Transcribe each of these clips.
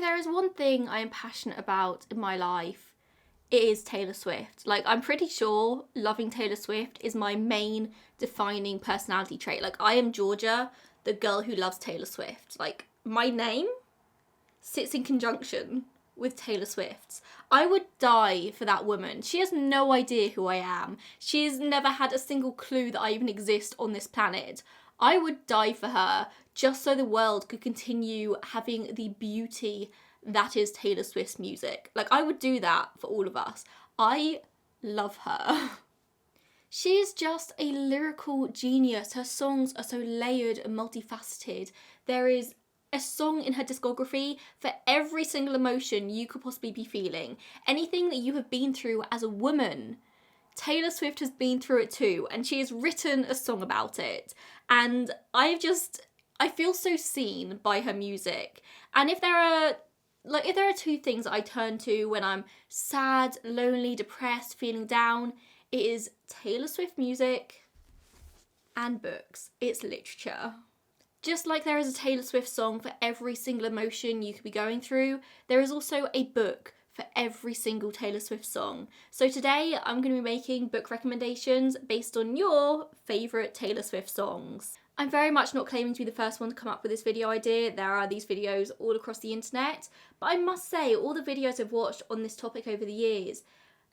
there is one thing I am passionate about in my life, it is Taylor Swift. Like, I'm pretty sure loving Taylor Swift is my main defining personality trait. Like, I am Georgia, the girl who loves Taylor Swift. Like, my name sits in conjunction with Taylor Swift's. I would die for that woman. She has no idea who I am. She's never had a single clue that I even exist on this planet. I would die for her just so the world could continue having the beauty that is Taylor Swift's music. Like, I would do that for all of us. I love her. She is just a lyrical genius. Her songs are so layered and multifaceted. There is a song in her discography for every single emotion you could possibly be feeling. Anything that you have been through as a woman, Taylor Swift has been through it too, and she has written a song about it. And I feel so seen by her music. And if there are two things that I turn to when I'm sad, lonely, depressed, feeling down, it is Taylor Swift music and books. It's literature. Just like there is a Taylor Swift song for every single emotion you could be going through, there is also a book for every single Taylor Swift song. So today I'm going to be making book recommendations based on your favourite Taylor Swift songs. I'm very much not claiming to be the first one to come up with this video idea. There are these videos all across the internet. But I must say, all the videos I've watched on this topic over the years,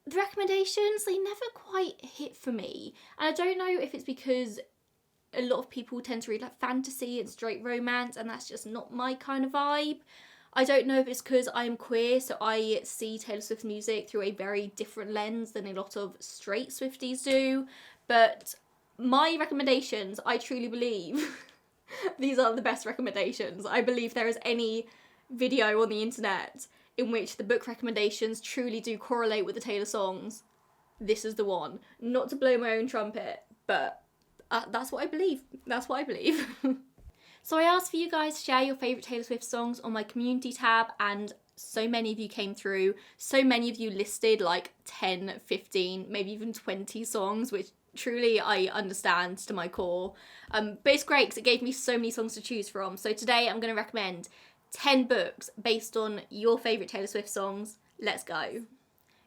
the recommendations, they never quite hit for me. And I don't know if it's because a lot of people tend to read like fantasy and straight romance, and that's just not my kind of vibe. I don't know if it's because I'm queer, so I see Taylor Swift music through a very different lens than a lot of straight Swifties do, but my recommendations, I truly believe, these are the best recommendations. I believe there is any video on the internet in which the book recommendations truly do correlate with the Taylor songs. This is the one. Not to blow my own trumpet, but that's what I believe. That's what I believe. So I asked for you guys to share your favourite Taylor Swift songs on my community tab, and so many of you came through. So many of you listed like 10, 15, maybe even 20 songs, which truly I understand to my core. But it's great because it gave me so many songs to choose from. So today I'm going to recommend 10 books based on your favourite Taylor Swift songs. Let's go.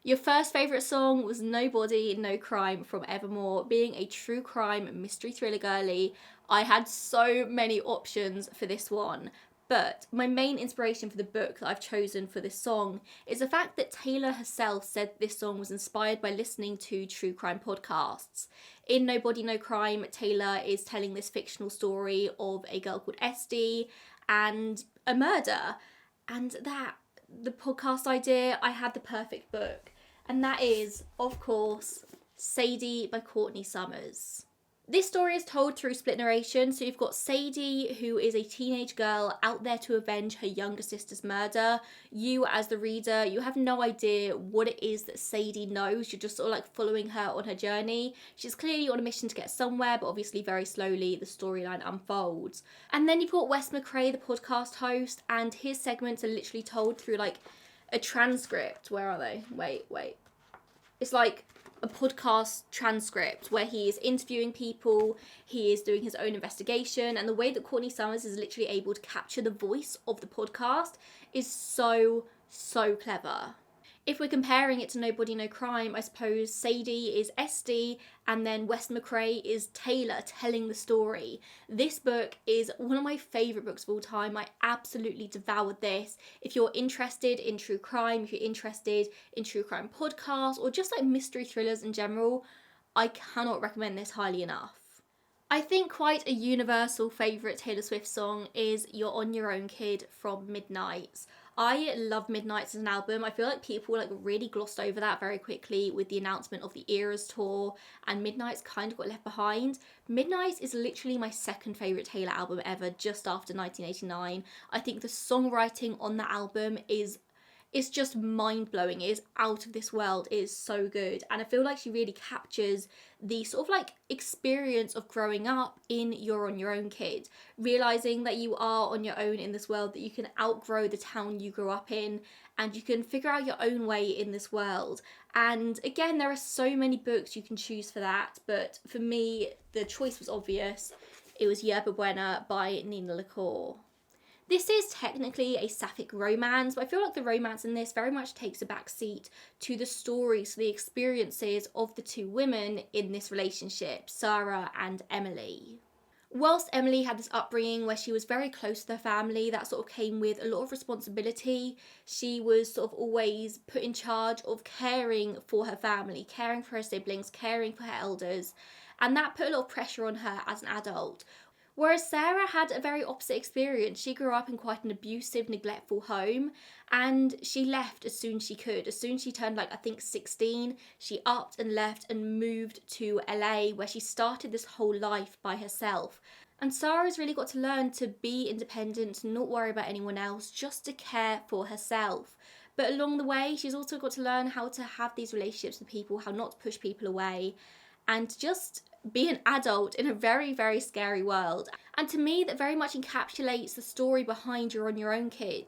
Your first favourite song was Nobody, No Crime from Evermore. Being a true crime mystery thriller girly, I had so many options for this one. But my main inspiration for the book that I've chosen for this song is the fact that Taylor herself said this song was inspired by listening to true crime podcasts. In Nobody, No Crime, Taylor is telling this fictional story of a girl called Esty and a murder. And the podcast idea, I had the perfect book. And that is, of course, Sadie by Courtney Summers. This story is told through split narration, so you've got Sadie, who is a teenage girl out there to avenge her younger sister's murder. You, as the reader, you have no idea what it is that Sadie knows. You're just sort of like following her on her journey. She's clearly on a mission to get somewhere, but obviously very slowly the storyline unfolds. And then you've got Wes McCrae, the podcast host, and his segments are literally told through like a transcript. Where are they? Wait. It's like a podcast transcript where he is interviewing people, he is doing his own investigation, and the way that Courtney Summers is literally able to capture the voice of the podcast is so clever. If we're comparing it to Nobody, No Crime, I suppose Sadie is Esty and then Wes McCrae is Taylor telling the story. This book is one of my favourite books of all time. I absolutely devoured this. If you're interested in true crime, if you're interested in true crime podcasts or just like mystery thrillers in general, I cannot recommend this highly enough. I think quite a universal favourite Taylor Swift song is You're On Your Own Kid from Midnights. I love Midnights as an album. I feel like people like really glossed over that very quickly with the announcement of the Eras tour, and Midnights kind of got left behind. Midnights is literally my second favourite Taylor album ever, just after 1989. I think the songwriting on that album it's just mind-blowing. It is out of this world. It is so good. And I feel like she really captures the sort of like experience of growing up in You're On Your Own Kid. Realising that you are on your own in this world, that you can outgrow the town you grew up in, and you can figure out your own way in this world. And again, there are so many books you can choose for that. But for me, the choice was obvious. It was Yerba Buena by Nina LaCour. This is technically a sapphic romance, but I feel like the romance in this very much takes a back seat to the stories, the experiences of the two women in this relationship, Sarah and Emily. Whilst Emily had this upbringing where she was very close to her family, that sort of came with a lot of responsibility. She was sort of always put in charge of caring for her family, caring for her siblings, caring for her elders, and that put a lot of pressure on her as an adult. Whereas Sarah had a very opposite experience. She grew up in quite an abusive, neglectful home, and she left as soon as she could. As soon as she turned, like, I think 16, she upped and left and moved to LA, where she started this whole life by herself. And Sarah's really got to learn to be independent, to not worry about anyone else, just to care for herself. But along the way, she's also got to learn how to have these relationships with people, how not to push people away, and just be an adult in a very, very scary world. And to me, that very much encapsulates the story behind You're on Your Own, Kid.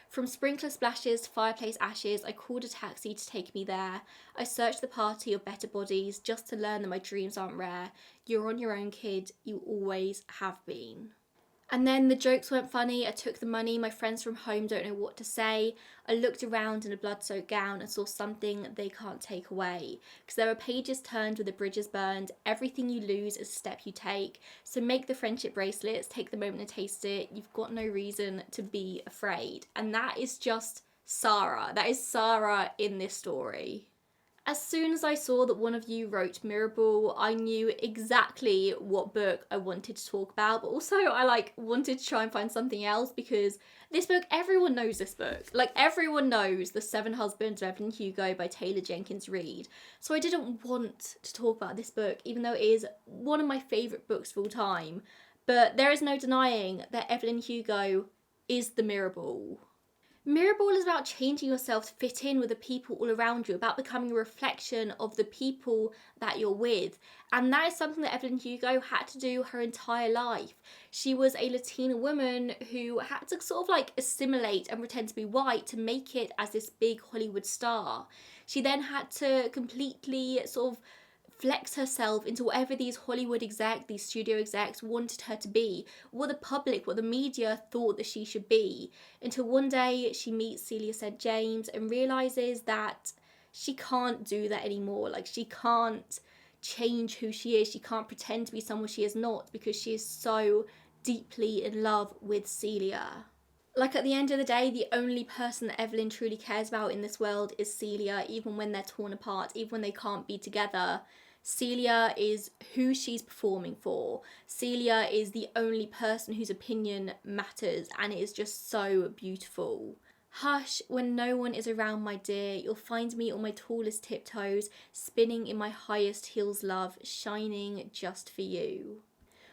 From sprinkler splashes to fireplace ashes, I called a taxi to take me there. I searched the party of better bodies just to learn that my dreams aren't rare. You're on your own, kid. You always have been. And then the jokes weren't funny. I took the money. My friends from home don't know what to say. I looked around in a blood-soaked gown and saw something they can't take away. Because there are pages turned with the bridges burned. Everything you lose is a step you take. So make the friendship bracelets. Take the moment to taste it. You've got no reason to be afraid. And that is just Sarah. That is Sarah in this story. As soon as I saw that one of you wrote Mirrorball, I knew exactly what book I wanted to talk about, but also I wanted to try and find something else, because this book, everyone knows this book. Like, everyone knows The Seven Husbands of Evelyn Hugo by Taylor Jenkins Reid. So I didn't want to talk about this book, even though it is one of my favourite books of all time. But there is no denying that Evelyn Hugo is the Mirrorball. Mirrorball is about changing yourself to fit in with the people all around you, about becoming a reflection of the people that you're with. And that is something that Evelyn Hugo had to do her entire life. She was a Latina woman who had to sort of assimilate and pretend to be white to make it as this big Hollywood star. She then had to completely sort of flex herself into whatever these Hollywood execs, these studio execs wanted her to be, what the public, what the media thought that she should be, until one day she meets Celia St. James and realises that she can't do that anymore. She can't change who she is. She can't pretend to be someone she is not, because she is so deeply in love with Celia. At the end of the day, the only person that Evelyn truly cares about in this world is Celia, even when they're torn apart, even when they can't be together. Celia is who she's performing for. Celia is the only person whose opinion matters, and it is just so beautiful. Hush, when no one is around, my dear, you'll find me on my tallest tiptoes, spinning in my highest heels, love, shining just for you.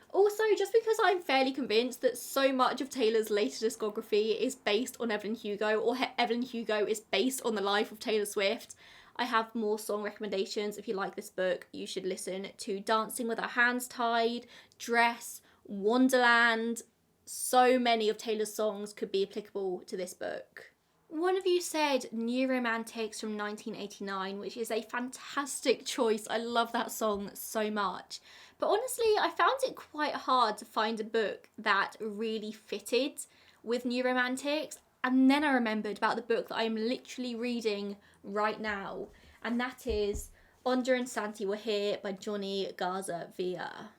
Also, just because I'm fairly convinced that so much of Taylor's later discography is based on Evelyn Hugo, or Evelyn Hugo is based on the life of Taylor Swift, I have more song recommendations. If you like this book, you should listen to Dancing with Our Hands Tied, Dress, Wonderland. So many of Taylor's songs could be applicable to this book. One of you said New Romantics from 1989, which is a fantastic choice. I love that song so much. But honestly, I found it quite hard to find a book that really fitted with New Romantics. And then I remembered about the book that I am literally reading right now, and that is Onda and Santi Were Here by Johnny Garza Villa.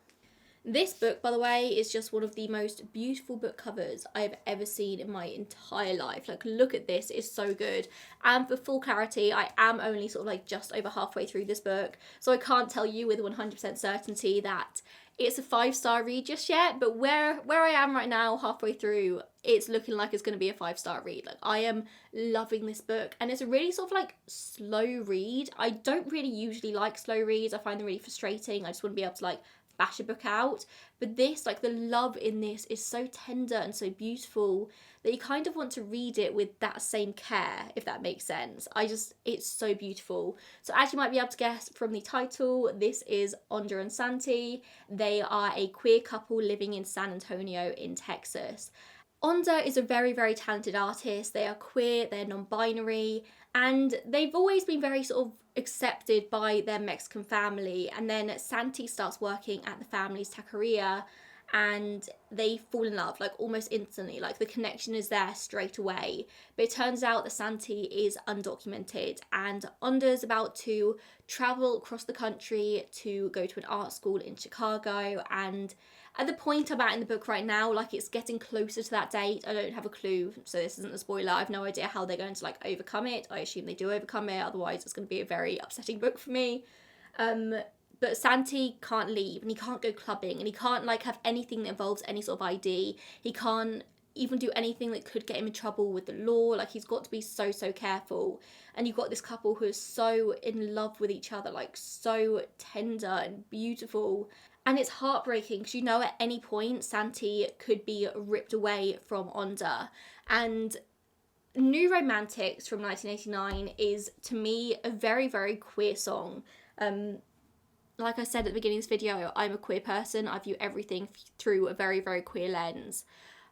This book, by the way, is just one of the most beautiful book covers I have ever seen in my entire life. Look at this, it's so good. And for full clarity, I am only sort of just over halfway through this book, so I can't tell you with 100% certainty that it's a 5-star read just yet, but where I am right now, halfway through, it's looking like it's going to be a 5-star read. I am loving this book, and it's a really sort of slow read. I don't really usually like slow reads. I find them really frustrating. I just want to be able to bash a book out. But this, the love in this is so tender and so beautiful that you kind of want to read it with that same care, if that makes sense. It's so beautiful. So as you might be able to guess from the title, this is Onda and Santi. They are a queer couple living in San Antonio in Texas. Onda is a very, very talented artist. They are queer, they're non-binary, and they've always been very sort of accepted by their Mexican family. And then Santi starts working at the family's taqueria, and they fall in love like almost instantly. Like the connection is there straight away. But it turns out that Santi is undocumented, and Onder's about to travel across the country to go to an art school in Chicago. And at the point I'm at in the book right now, like it's getting closer to that date. I don't have a clue, so this isn't a spoiler. I have no idea how they're going to like overcome it. I assume they do overcome it, otherwise it's going to be a very upsetting book for me. But Santi can't leave, and he can't go clubbing, and he can't like have anything that involves any sort of ID. He can't even do anything that could get him in trouble with the law. Like he's got to be so careful. And you've got this couple who is so in love with each other, like so tender and beautiful. And it's heartbreaking because you know at any point Santi could be ripped away from Onder. And New Romantics from 1989 is, to me, a very queer song. Like I said at the beginning of this video, I'm a queer person. I view everything through a very queer lens.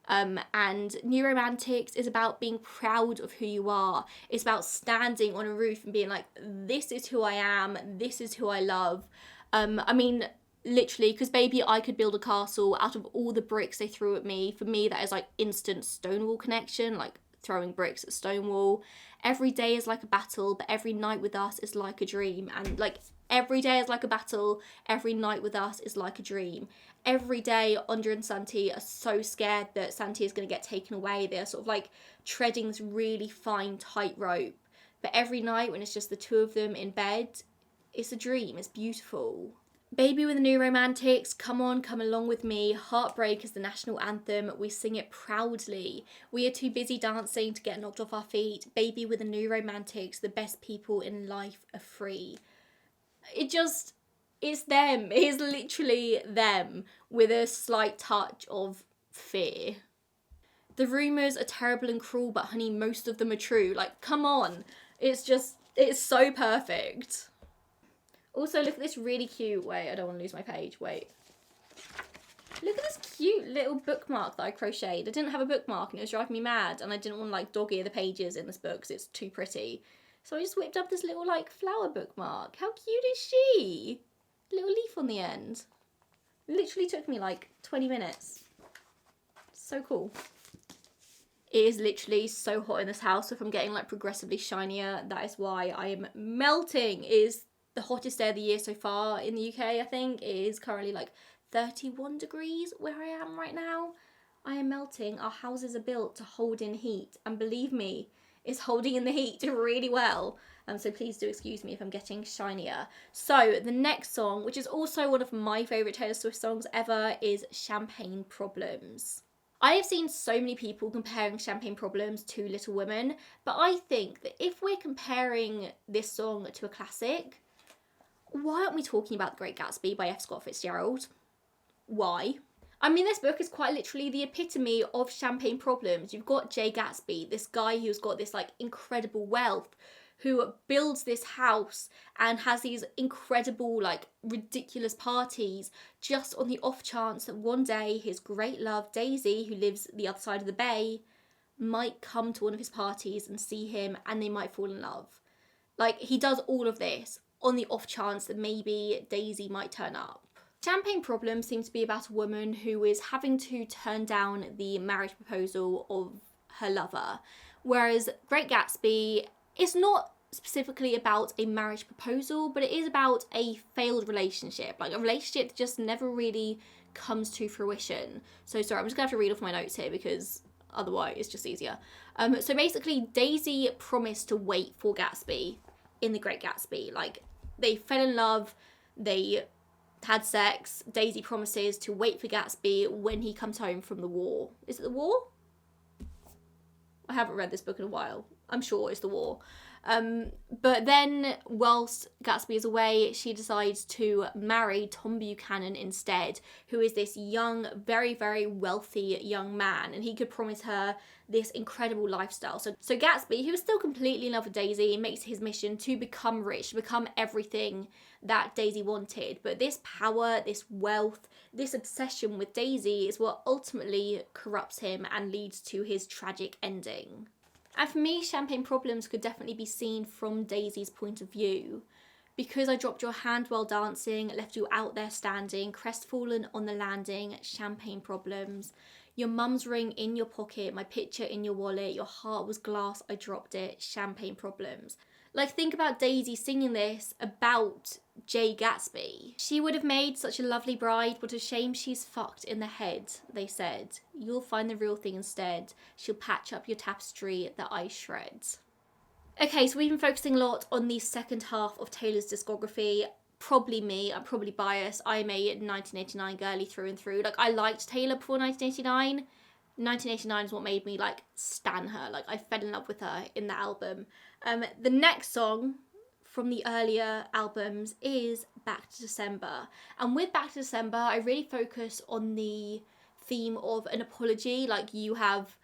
And New Romantics is about being proud of who you are. It's about standing on a roof and being like, this is who I am, this is who I love. I mean, literally, because baby, I could build a castle out of all the bricks they threw at me. For me, that is like instant Stonewall connection, like throwing bricks at Stonewall. Every day is like a battle, but every night with us is like a dream. And like every day is like a battle, every night with us is like a dream. Every day, Onder and Santi are so scared that Santi is going to get taken away. They're sort of like treading this really fine tightrope. But every night when it's just the two of them in bed, it's a dream, it's beautiful. Baby with the New Romantics, come on, come along with me. Heartbreak is the national anthem. We sing it proudly. We are too busy dancing to get knocked off our feet. Baby with the New Romantics, the best people in life are free. It's them. It is literally them with a slight touch of fear. The rumours are terrible and cruel, but honey, most of them are true. Like, come on. It's so perfect. Also, look at this really cute, wait, I don't want to lose my page, wait. Look at this cute little bookmark that I crocheted. I didn't have a bookmark and it was driving me mad, and I didn't want to like dog ear the pages in this book because it's too pretty. So I just whipped up this little like flower bookmark. How cute is she? Little leaf on the end. Literally took me like 20 minutes. So cool. It is literally so hot in this house, so if I'm getting like progressively shinier, that is why I am melting. It is the hottest day of the year so far in the UK, I think. It is currently like 31 degrees where I am right now. I am melting. Our houses are built to hold in heat, and believe me, it's holding in the heat really well. So please do excuse me if I'm getting shinier. So the next song, which is also one of my favourite Taylor Swift songs ever, is Champagne Problems. I have seen so many people comparing Champagne Problems to Little Women, but I think that if we're comparing this song to a classic, why aren't we talking about The Great Gatsby by F. Scott Fitzgerald? Why? I mean, this book is quite literally the epitome of champagne problems. You've got Jay Gatsby, this guy who's got this like incredible wealth, who builds this house and has these incredible, like ridiculous parties just on the off chance that one day his great love, Daisy, who lives the other side of the bay, might come to one of his parties and see him and they might fall in love. Like, he does all of this on the off chance that maybe Daisy might turn up. Champagne Problems seems to be about a woman who is having to turn down the marriage proposal of her lover, whereas Great Gatsby is not specifically about a marriage proposal, but it is about a failed relationship, like a relationship that just never really comes to fruition. So sorry, I'm just gonna have to read off my notes here because otherwise it's just easier. So basically Daisy promised to wait for Gatsby in The Great Gatsby. Like, they fell in love, they had sex, Daisy promises to wait for Gatsby when he comes home from the war. Is it the war? I haven't read this book in a while. I'm sure it's the war. But then, whilst Gatsby is away, she decides to marry Tom Buchanan instead, who is this young, very wealthy young man, and he could promise her this incredible lifestyle. So Gatsby, who is still completely in love with Daisy, makes his mission to become rich, to become everything that Daisy wanted. But this power, this wealth, this obsession with Daisy is what ultimately corrupts him and leads to his tragic ending. And for me, Champagne Problems could definitely be seen from Daisy's point of view, Because I dropped your hand while dancing, left you out there standing, crestfallen on the landing, champagne problems. Your mum's ring in your pocket, my picture in your wallet, your heart was glass, I dropped it, champagne problems. Like, think about Daisy singing this about Jay Gatsby. She would have made such a lovely bride, what a shame she's fucked in the head, they said. You'll find the real thing instead. She'll patch up your tapestry that I shred. Okay, so we've been focusing a lot on the second half of Taylor's discography. Probably me, I'm probably biased. I'm a 1989 girly through and through. Like, I liked Taylor before 1989. 1989 is what made me, like, stan her. Like, I fell in love with her in the album. The next song from the earlier albums is Back to December. And with Back to December, I really focus on the theme of an apology. Like, you have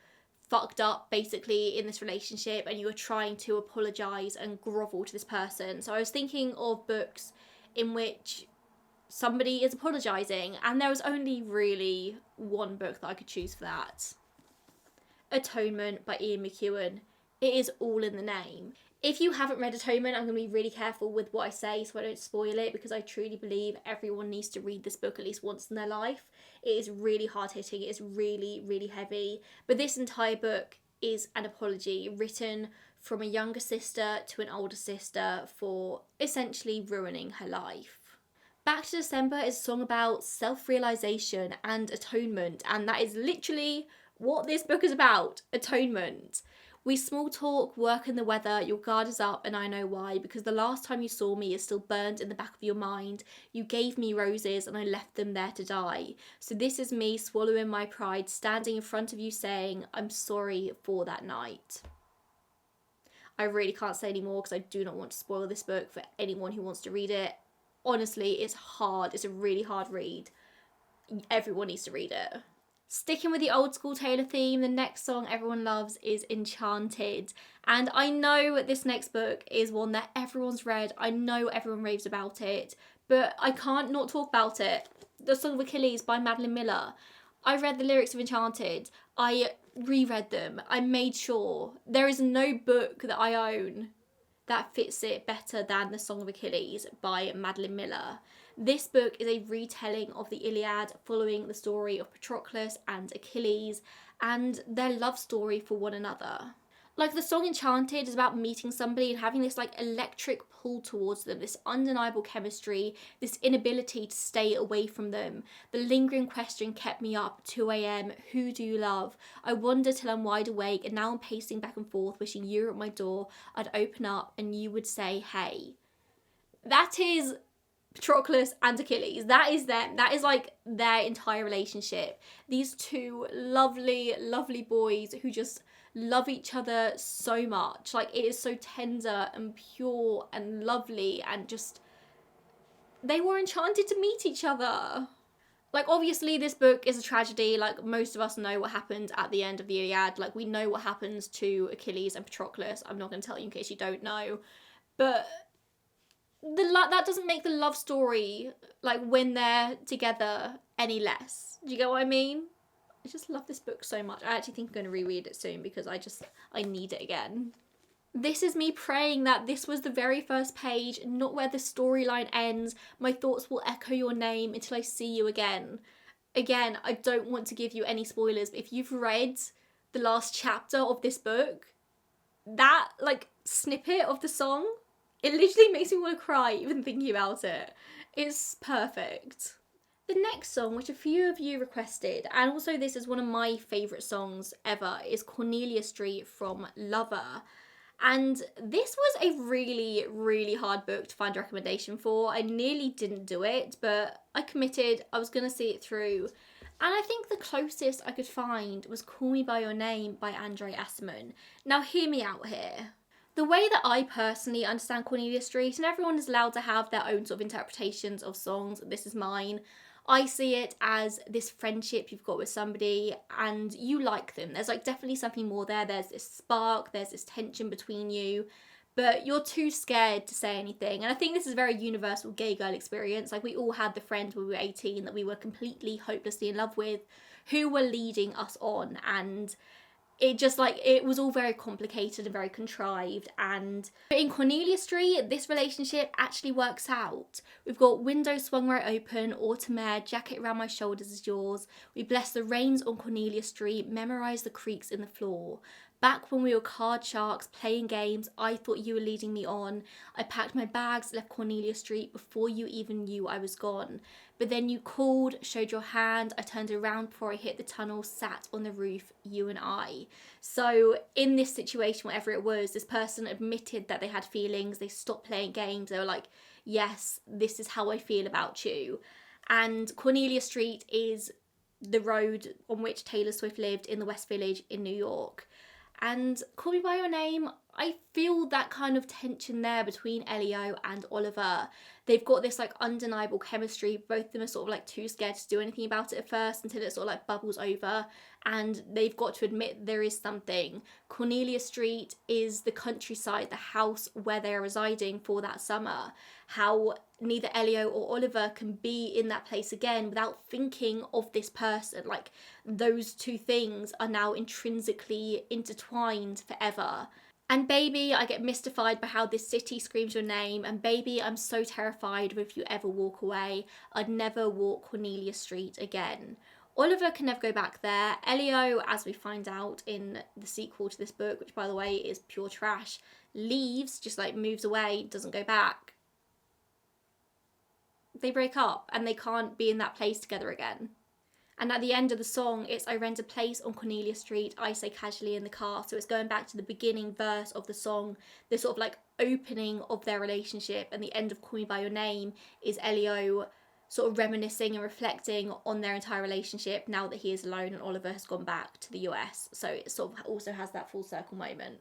fucked up basically in this relationship and you are trying to apologise and grovel to this person. So I was thinking of books in which somebody is apologising, and there was only really one book that I could choose for that. Atonement by Ian McEwan. It is all in the name. If you haven't read Atonement, I'm going to be really careful with what I say so I don't spoil it, because I truly believe everyone needs to read this book at least once in their life. It is really hard-hitting, it is really, really heavy. But this entire book is an apology written from a younger sister to an older sister for essentially ruining her life. Back to December is a song about self-realisation and atonement, and that is literally what this book is about, atonement. We small talk, work in the weather, your guard is up and I know why, because the last time you saw me is still burned in the back of your mind. You gave me roses and I left them there to die. So this is me swallowing my pride, standing in front of you saying, I'm sorry for that night. I really can't say any more because I do not want to spoil this book for anyone who wants to read it. Honestly, it's hard. It's a really hard read. Everyone needs to read it. Sticking with the old school Taylor theme, the next song everyone loves is Enchanted. And I know this next book is one that everyone's read. I know everyone raves about it, but I can't not talk about it. The Song of Achilles by Madeline Miller. I read the lyrics of Enchanted. I reread them. I made sure. There is no book that I own that fits it better than The Song of Achilles by Madeline Miller. This book is a retelling of the Iliad, following the story of Patroclus and Achilles and their love story for one another. Like, the song Enchanted is about meeting somebody and having this like electric pull towards them, this undeniable chemistry, this inability to stay away from them. The lingering question kept me up, 2 a.m, who do you love? I wonder till I'm wide awake, and now I'm pacing back and forth, wishing you were at my door. I'd open up and you would say, hey. That is Patroclus and Achilles. That is them. That is like their entire relationship. These two lovely, lovely boys who just love each other so much. Like, it is so tender and pure and lovely, and just, they were enchanted to meet each other. Like, obviously this book is a tragedy. Like, most of us know what happened at the end of the Iliad. Like, we know what happens to Achilles and Patroclus. I'm not going to tell you in case you don't know, but that doesn't make the love story, like, when they're together, any less. Do you get what I mean? I just love this book so much. I actually think I'm going to reread it soon because I need it again. This is me praying that this was the very first page, not where the storyline ends. My thoughts will echo your name until I see you again. Again, I don't want to give you any spoilers, but if you've read the last chapter of this book, that, like, snippet of the song, it literally makes me want to cry even thinking about it. It's perfect. The next song, which a few of you requested, and also this is one of my favourite songs ever, is Cornelius Street from Lover. And this was a really, really hard book to find a recommendation for. I nearly didn't do it, but I committed. I was going to see it through. And I think the closest I could find was Call Me By Your Name by Andre Asman. Now, hear me out here. The way that I personally understand Cornelius Street, and everyone is allowed to have their own sort of interpretations of songs, this is mine. I see it as this friendship you've got with somebody and you like them. There's like definitely something more there. There's this spark, there's this tension between you, but you're too scared to say anything. And I think this is a very universal gay girl experience. Like, we all had the friends when we were 18 that we were completely hopelessly in love with, who were leading us on. And it just like, it was all very complicated and very contrived. And in Cornelius Street, this relationship actually works out. We've got windows swung right open, autumn air, jacket around my shoulders is yours. We bless the rains on Cornelia Street, memorise the creaks in the floor. Back when we were card sharks, playing games, I thought you were leading me on. I packed my bags, left Cornelia Street before you even knew I was gone. But then you called, showed your hand, I turned around before I hit the tunnel, sat on the roof, you and I. So in this situation, whatever it was, this person admitted that they had feelings, they stopped playing games, they were like, yes, this is how I feel about you. And Cornelia Street is the road on which Taylor Swift lived in the West Village in New York. And Call Me By Your Name, I feel that kind of tension there between Elio and Oliver. They've got this like undeniable chemistry. Both of them are sort of like too scared to do anything about it at first until it sort of like bubbles over, and they've got to admit there is something. Cornelia Street is the countryside, the house where they are residing for that summer. How neither Elio or Oliver can be in that place again without thinking of this person. Like, those two things are now intrinsically intertwined forever. And baby, I get mystified by how this city screams your name, and baby, I'm so terrified if you ever walk away. I'd never walk Cornelia Street again. Oliver can never go back there. Elio, as we find out in the sequel to this book, which by the way is pure trash, leaves, just like moves away, doesn't go back. They break up and they can't be in that place together again. And at the end of the song, it's I rent a place on Cornelia Street, I say casually in the car. So it's going back to the beginning verse of the song, the sort of like opening of their relationship, and the end of Call Me By Your Name is Elio sort of reminiscing and reflecting on their entire relationship now that he is alone and Oliver has gone back to the US. So it sort of also has that full circle moment.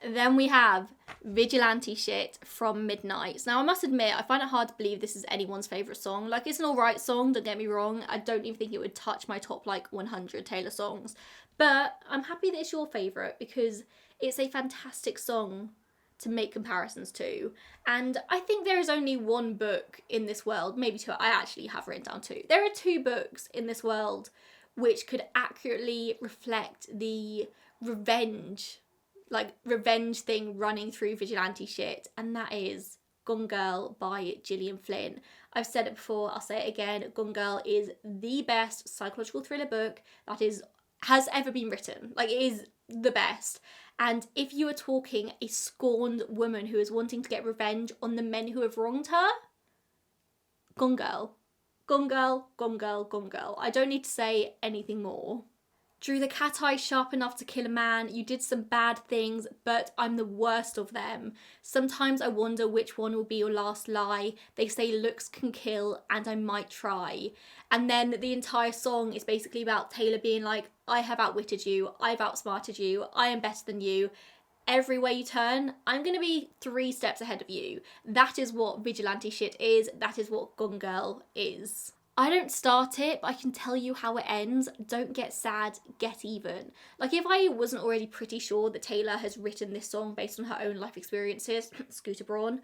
Then we have Vigilante Shit from Midnight. Now, I must admit, I find it hard to believe this is anyone's favourite song. Like, it's an alright song, don't get me wrong. I don't even think it would touch my top, like, 100 Taylor songs. But I'm happy that it's your favourite because it's a fantastic song to make comparisons to. And I think there is only one book in this world, maybe two, I actually have written down two. There are two books in this world which could accurately reflect the revenge thing running through Vigilante Shit, and that is Gone Girl by Gillian Flynn. I've said it before, I'll say it again, Gone Girl is the best psychological thriller book that has ever been written. Like, it is the best. And if you are talking a scorned woman who is wanting to get revenge on the men who have wronged her, Gone Girl. Gone Girl, Gone Girl, Gone Girl. I don't need to say anything more. Drew the cat eye sharp enough to kill a man. You did some bad things, but I'm the worst of them. Sometimes I wonder which one will be your last lie. They say looks can kill, and I might try. And then the entire song is basically about Taylor being like, I have outwitted you, I've outsmarted you, I am better than you. Every way you turn, I'm going to be 3 steps ahead of you. That is what Vigilante Shit is. That is what Gone Girl is. I don't start it, but I can tell you how it ends. Don't get sad, get even. Like, if I wasn't already pretty sure that Taylor has written this song based on her own life experiences, Scooter Braun,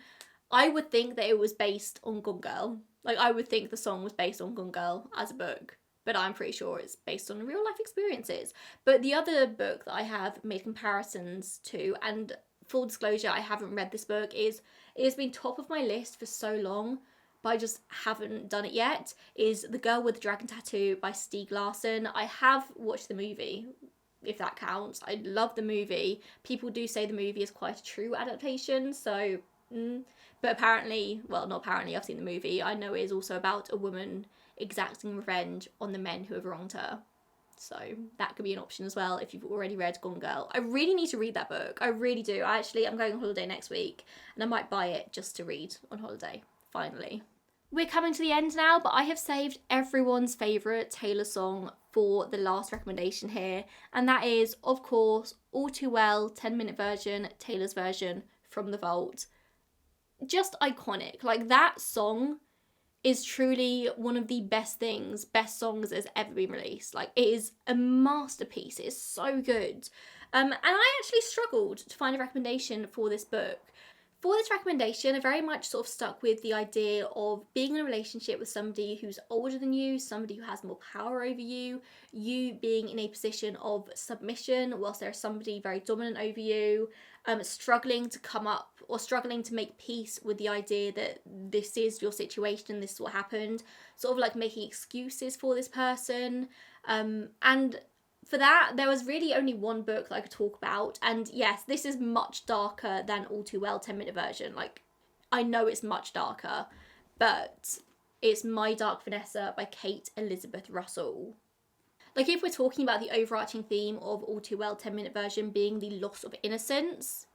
I would think that it was based on Gone Girl. Like, I would think the song was based on Gone Girl as a book, but I'm pretty sure it's based on real life experiences. But the other book that I have made comparisons to, and full disclosure, I haven't read this book, it has been top of my list for so long, but I just haven't done it yet, is The Girl with the Dragon Tattoo by Stieg Larsson. I have watched the movie, if that counts. I love the movie. People do say the movie is quite a true adaptation, so, but apparently, well, not apparently, I've seen the movie. I know it is also about a woman exacting revenge on the men who have wronged her. So that could be an option as well if you've already read Gone Girl. I really need to read that book. I really do. I'm going on holiday next week, and I might buy it just to read on holiday, finally. We're coming to the end now, but I have saved everyone's favourite Taylor song for the last recommendation here, and that is, of course, All Too Well, 10-minute version, Taylor's version, From the Vault. Just iconic. Like, that song is truly one of the best songs that has ever been released. Like, it is a masterpiece. It is so good. And I actually struggled to find a recommendation for this book. For this recommendation, I very much sort of stuck with the idea of being in a relationship with somebody who's older than you, somebody who has more power over you, you being in a position of submission whilst there's somebody very dominant over you, struggling to come up or struggling to make peace with the idea that this is your situation, this is what happened, sort of like making excuses for this person. And for that, there was really only one book that I could talk about, and yes, this is much darker than All Too Well 10-minute version. Like, I know it's much darker, but it's My Dark Vanessa by Kate Elizabeth Russell. Like, if we're talking about the overarching theme of All Too Well 10-minute version being the loss of innocence,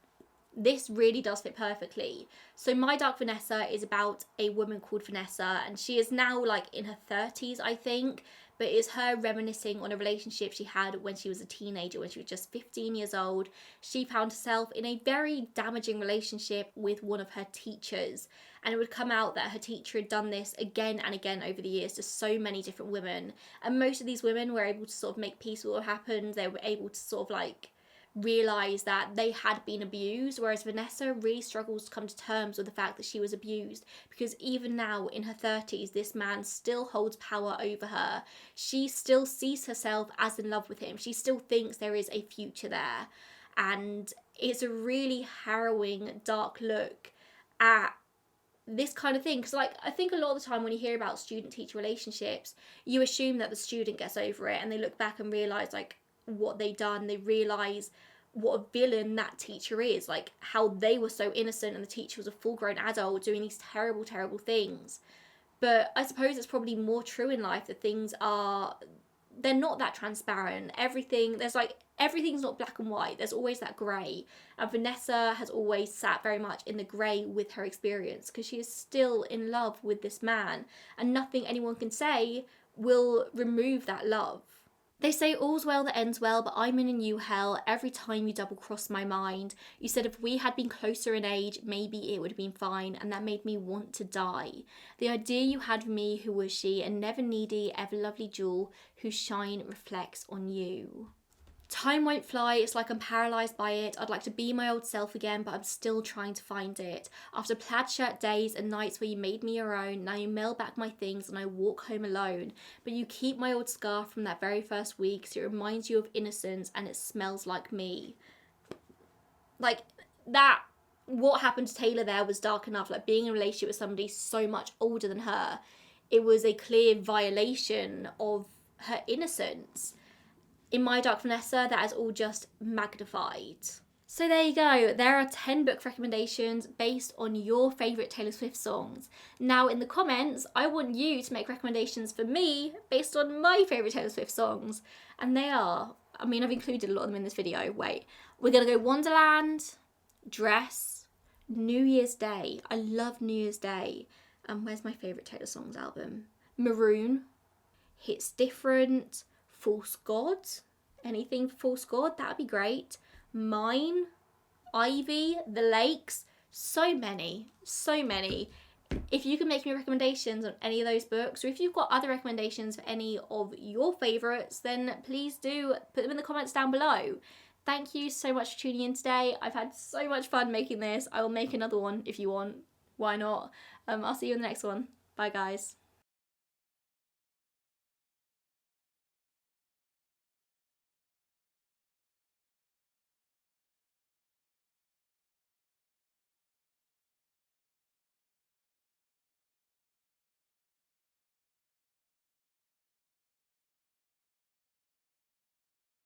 this really does fit perfectly. So My Dark Vanessa is about a woman called Vanessa, and she is now like in her 30s, I think, but it's her reminiscing on a relationship she had when she was a teenager, when she was just 15 years old. She found herself in a very damaging relationship with one of her teachers, and it would come out that her teacher had done this again and again over the years to so many different women, and most of these women were able to sort of make peace with what happened. They were able to sort of like realise that they had been abused, whereas Vanessa really struggles to come to terms with the fact that she was abused, because even now in her 30s this man still holds power over her. She still sees herself as in love with him, she still thinks there is a future there, and it's a really harrowing, dark look at this kind of thing. Because like, I think a lot of the time when you hear about student-teacher relationships, you assume that the student gets over it and they look back and realise like what they done, they realise what a villain that teacher is, like how they were so innocent and the teacher was a full-grown adult doing these terrible, terrible things. But I suppose it's probably more true in life that they're not that transparent. Everything's not black and white, there's always that grey, and Vanessa has always sat very much in the grey with her experience, because she is still in love with this man, and nothing anyone can say will remove that love. They say all's well that ends well, but I'm in a new hell every time you double cross my mind. You said if we had been closer in age, maybe it would have been fine, and that made me want to die. The idea you had of me, who was she, a never needy, ever lovely jewel whose shine reflects on you. Time won't fly, it's like I'm paralysed by it. I'd like to be my old self again, but I'm still trying to find it. After plaid shirt days and nights where you made me your own, now you mail back my things and I walk home alone. But you keep my old scarf from that very first week, so it reminds you of innocence and it smells like me. Like, that, what happened to Taylor there was dark enough. Like, being in a relationship with somebody so much older than her, it was a clear violation of her innocence. In My Dark Vanessa, that is all just magnified. So there you go, there are 10 book recommendations based on your favourite Taylor Swift songs. Now in the comments, I want you to make recommendations for me based on my favourite Taylor Swift songs. And they are, I mean, I've included a lot of them in this video. Wait, we're going to go Wonderland, Dress, New Year's Day. I love New Year's Day. And where's my favourite Taylor Songs album? Maroon, Hits Different, False God, anything for False God, that'd be great. Mine, Ivy, The Lakes, so many. If you can make me recommendations on any of those books, or if you've got other recommendations for any of your favourites, then please do put them in the comments down below. Thank you so much for tuning in today. I've had so much fun making this. I will make another one if you want. Why not? I'll see you in the next one. Bye guys.